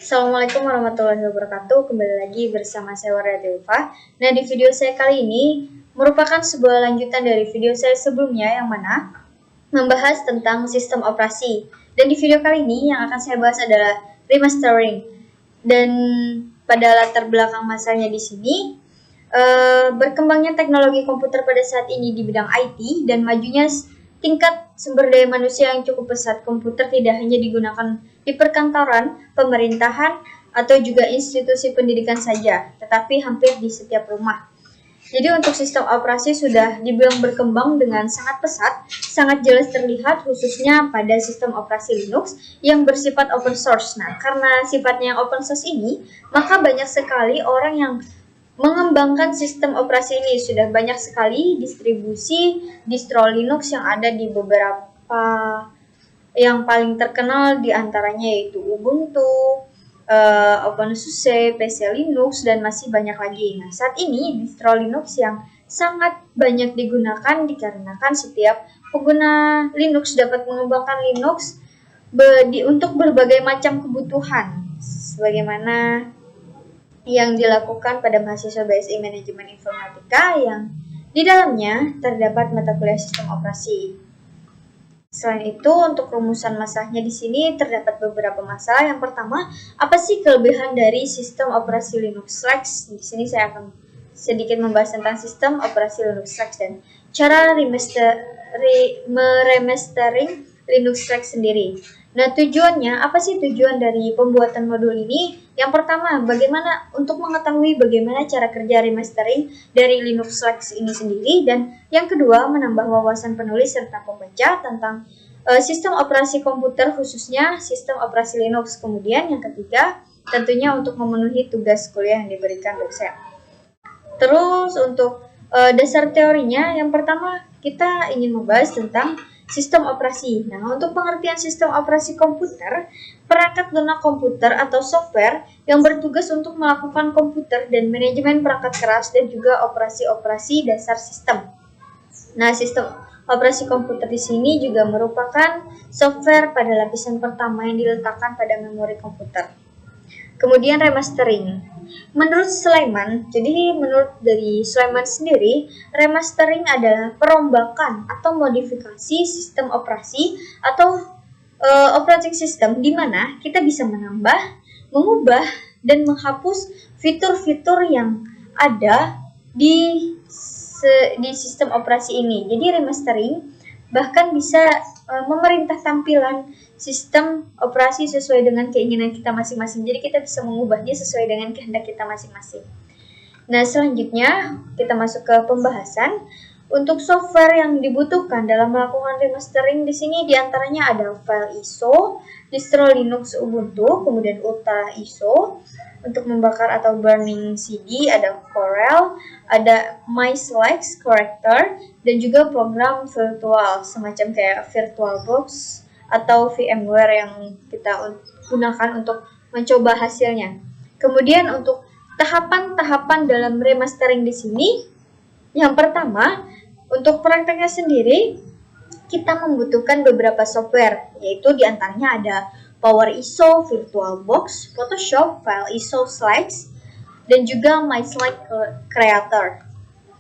Assalamualaikum warahmatullahi wabarakatuh. Kembali lagi bersama saya Warda Dewa. Nah, di video saya kali ini merupakan sebuah lanjutan dari video saya sebelumnya yang mana membahas tentang sistem operasi. Dan di video kali ini yang akan saya bahas adalah remastering. Dan pada latar belakang masanya di sini berkembangnya teknologi komputer pada saat ini di bidang IT dan majunya tingkat sumber daya manusia yang cukup pesat. Komputer tidak hanya digunakan di perkantoran, pemerintahan, atau juga institusi pendidikan saja, tetapi hampir di setiap rumah. Jadi untuk sistem operasi sudah dibilang berkembang dengan sangat pesat, sangat jelas terlihat khususnya pada sistem operasi Linux yang bersifat open source. Nah, karena sifatnya yang open source ini, maka banyak sekali orang yang mengembangkan sistem operasi ini. Sudah banyak sekali distribusi distro Linux yang ada di beberapa yang paling terkenal diantaranya yaitu Ubuntu, OpenSUSE, PC Linux, dan masih banyak lagi. Nah, saat ini distro Linux yang sangat banyak digunakan dikarenakan setiap pengguna Linux dapat mengembangkan Linux untuk berbagai macam kebutuhan, sebagaimana yang dilakukan pada mahasiswa BSI Manajemen Informatika yang di dalamnya terdapat mata kuliah sistem operasi. Selain itu, untuk rumusan masalahnya di sini terdapat beberapa masalah. Yang pertama, apa sih kelebihan dari sistem operasi Linux Flex? Di sini saya akan sedikit membahas tentang sistem operasi Linux Flex dan cara meremastering Linux Flex sendiri. Nah, tujuannya, apa sih tujuan dari pembuatan modul ini? Yang pertama, bagaimana untuk mengetahui bagaimana cara kerja remastering dari Linux Flex ini sendiri, dan yang kedua, menambah wawasan penulis serta pembaca tentang sistem operasi komputer, khususnya sistem operasi Linux. Kemudian yang ketiga, tentunya untuk memenuhi tugas kuliah yang diberikan dosen. Terus untuk dasar teorinya, yang pertama kita ingin membahas tentang sistem operasi. Nah, untuk pengertian sistem operasi komputer, perangkat lunak komputer atau software yang bertugas untuk melakukan komputer dan manajemen perangkat keras dan juga operasi-operasi dasar sistem. Nah, sistem operasi komputer di sini juga merupakan software pada lapisan pertama yang diletakkan pada memori komputer. Kemudian remastering. Menurut Sulaiman, jadi menurut dari Sulaiman sendiri, remastering adalah perombakan atau modifikasi sistem operasi atau operating system di mana kita bisa menambah, mengubah, dan menghapus fitur-fitur yang ada di sistem operasi ini. Jadi remastering bahkan bisa memerintah tampilan sistem operasi sesuai dengan keinginan kita masing-masing. Jadi kita bisa mengubahnya sesuai dengan kehendak kita masing-masing. Nah, selanjutnya kita masuk ke pembahasan. Untuk software yang dibutuhkan dalam melakukan remastering di sini diantaranya ada file ISO, distro Linux Ubuntu, kemudian Ultra ISO. Untuk membakar atau burning CD ada Corel, ada MySlex Corrector, dan juga program virtual semacam kayak VirtualBox atau VMware yang kita gunakan untuk mencoba hasilnya. Kemudian untuk tahapan-tahapan dalam remastering di sini, yang pertama, untuk prakteknya sendiri, kita membutuhkan beberapa software, yaitu diantaranya ada Power ISO, VirtualBox, Photoshop, File ISO Slides, dan juga MySlex Creator.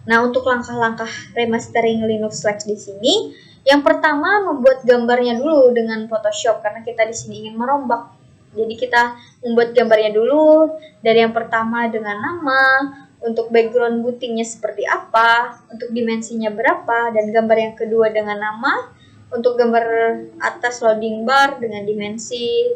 Nah, untuk langkah-langkah remastering Linux Flex di sini, yang pertama membuat gambarnya dulu dengan Photoshop karena kita di sini ingin merombak. Jadi kita membuat gambarnya dulu dari yang pertama dengan nama, untuk background bootingnya seperti apa, untuk dimensinya berapa, dan gambar yang kedua dengan nama, untuk gambar atas loading bar dengan dimensi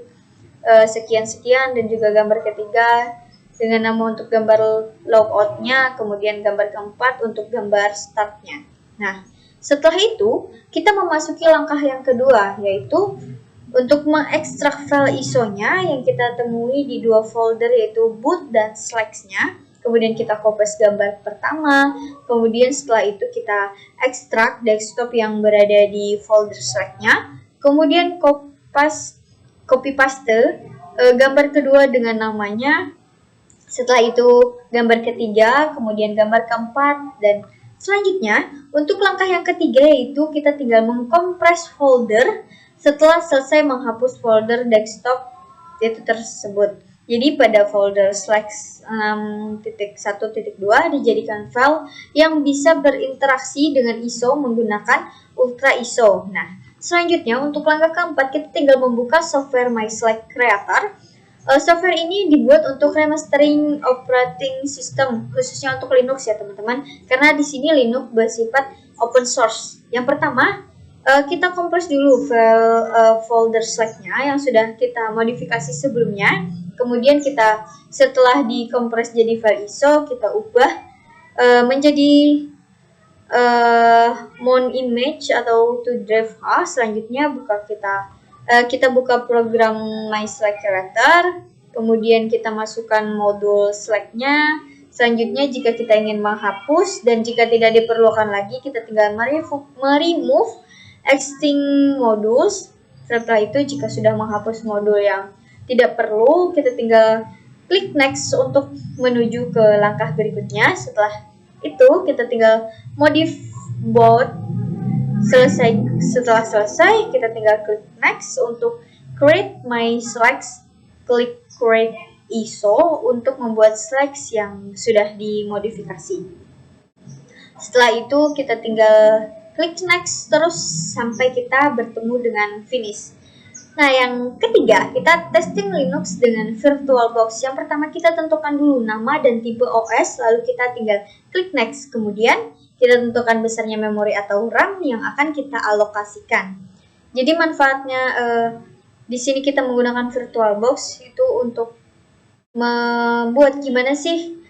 sekian-sekian, dan juga gambar ketiga dengan nama untuk gambar logoutnya, kemudian gambar keempat untuk gambar startnya. Nah, setelah itu kita memasuki langkah yang kedua, yaitu untuk mengekstrak file ISO-nya yang kita temui di dua folder, yaitu boot dan slash-nya. Kemudian kita copy gambar pertama, kemudian setelah itu kita ekstrak desktop yang berada di folder slash-nya, kemudian copy paste gambar kedua dengan namanya, setelah itu gambar ketiga, kemudian gambar keempat, dan selanjutnya untuk langkah yang ketiga yaitu kita tinggal mengkompres folder setelah selesai menghapus folder desktop itu tersebut. Jadi pada folder slash 6.1.2 dijadikan file yang bisa berinteraksi dengan ISO menggunakan Ultra ISO. Nah, selanjutnya untuk langkah keempat kita tinggal membuka software MySlack Creator. Software ini dibuat untuk remastering operating system, khususnya untuk Linux ya teman-teman, karena di sini Linux bersifat open source. Yang pertama, kita kompres dulu file folder Slack-nya yang sudah kita modifikasi sebelumnya. Kemudian kita setelah dikompres jadi file ISO, kita ubah menjadi mount image atau to drive as. Selanjutnya kita buka program MySlack Creator, kemudian kita masukkan modul Slack-nya. Selanjutnya jika kita ingin menghapus dan jika tidak diperlukan lagi, kita tinggal meremove existing modules. Setelah itu jika sudah menghapus modul yang tidak perlu, kita tinggal klik next untuk menuju ke langkah berikutnya. Setelah itu kita tinggal modif boot. Setelah selesai, kita tinggal klik next untuk create my slacks, klik create ISO untuk membuat slacks yang sudah dimodifikasi. Setelah itu kita tinggal klik next terus sampai kita bertemu dengan finish. Nah, yang ketiga, kita testing Linux dengan VirtualBox. Yang pertama, kita tentukan dulu nama dan tipe OS, lalu kita tinggal klik next. Kemudian, kita tentukan besarnya memori atau RAM yang akan kita alokasikan. Jadi, manfaatnya di sini kita menggunakan VirtualBox itu untuk membuat gimana sih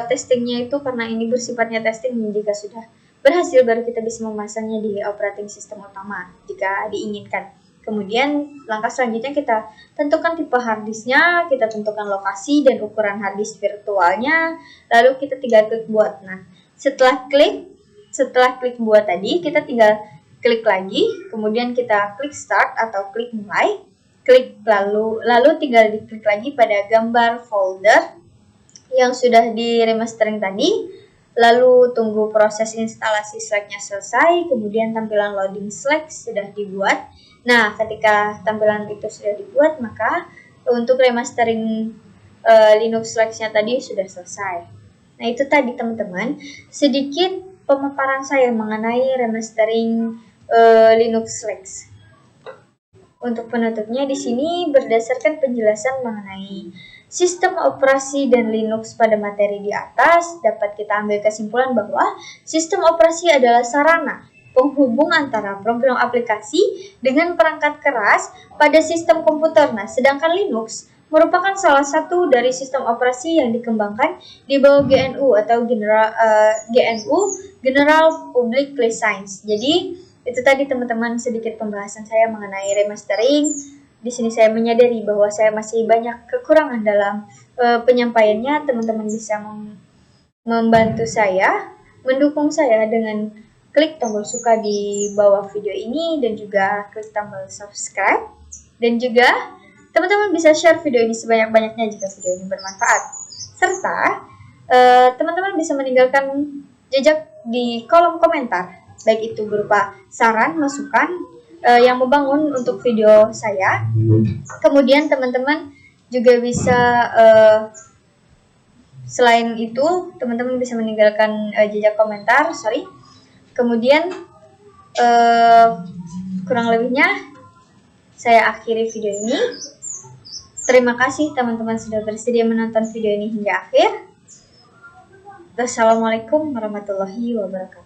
testingnya itu, karena ini bersifatnya testing. Jika sudah berhasil, baru kita bisa memasangnya di operating system utama jika diinginkan. Kemudian langkah selanjutnya kita tentukan tipe harddisknya, kita tentukan lokasi dan ukuran harddisk virtualnya, lalu kita tinggal klik buat. Nah, setelah klik buat tadi, kita tinggal klik lagi, kemudian kita klik start atau klik mulai, klik lalu tinggal diklik lagi pada gambar folder yang sudah di remastering tadi, lalu tunggu proses instalasi Slack-nya selesai, kemudian tampilan loading Slack sudah dibuat. Nah, ketika tampilan itu sudah dibuat, maka untuk remastering Linux Slack-nya tadi sudah selesai. Nah, itu tadi teman-teman, sedikit pemaparan saya mengenai remastering Linux Slack. Untuk penutupnya di sini berdasarkan penjelasan mengenai sistem operasi dan Linux pada materi di atas, dapat kita ambil kesimpulan bahwa sistem operasi adalah sarana penghubung antara program aplikasi dengan perangkat keras pada sistem komputer. Nah, sedangkan Linux merupakan salah satu dari sistem operasi yang dikembangkan di bawah GNU atau General Public License. Jadi, itu tadi teman-teman sedikit pembahasan saya mengenai remastering. Di sini saya menyadari bahwa saya masih banyak kekurangan dalam penyampaiannya. Teman-teman bisa membantu saya, mendukung saya dengan klik tombol suka di bawah video ini dan juga klik tombol subscribe. Dan juga teman-teman bisa share video ini sebanyak-banyaknya jika video ini bermanfaat. Serta teman-teman bisa meninggalkan jejak di kolom komentar, baik itu berupa saran, masukan yang membangun untuk video saya. Kemudian teman-teman juga bisa selain itu teman-teman bisa meninggalkan jejak komentar, Kemudian kurang lebihnya saya akhiri video ini. Terima kasih teman-teman sudah bersedia menonton video ini hingga akhir. Wassalamualaikum warahmatullahi wabarakatuh.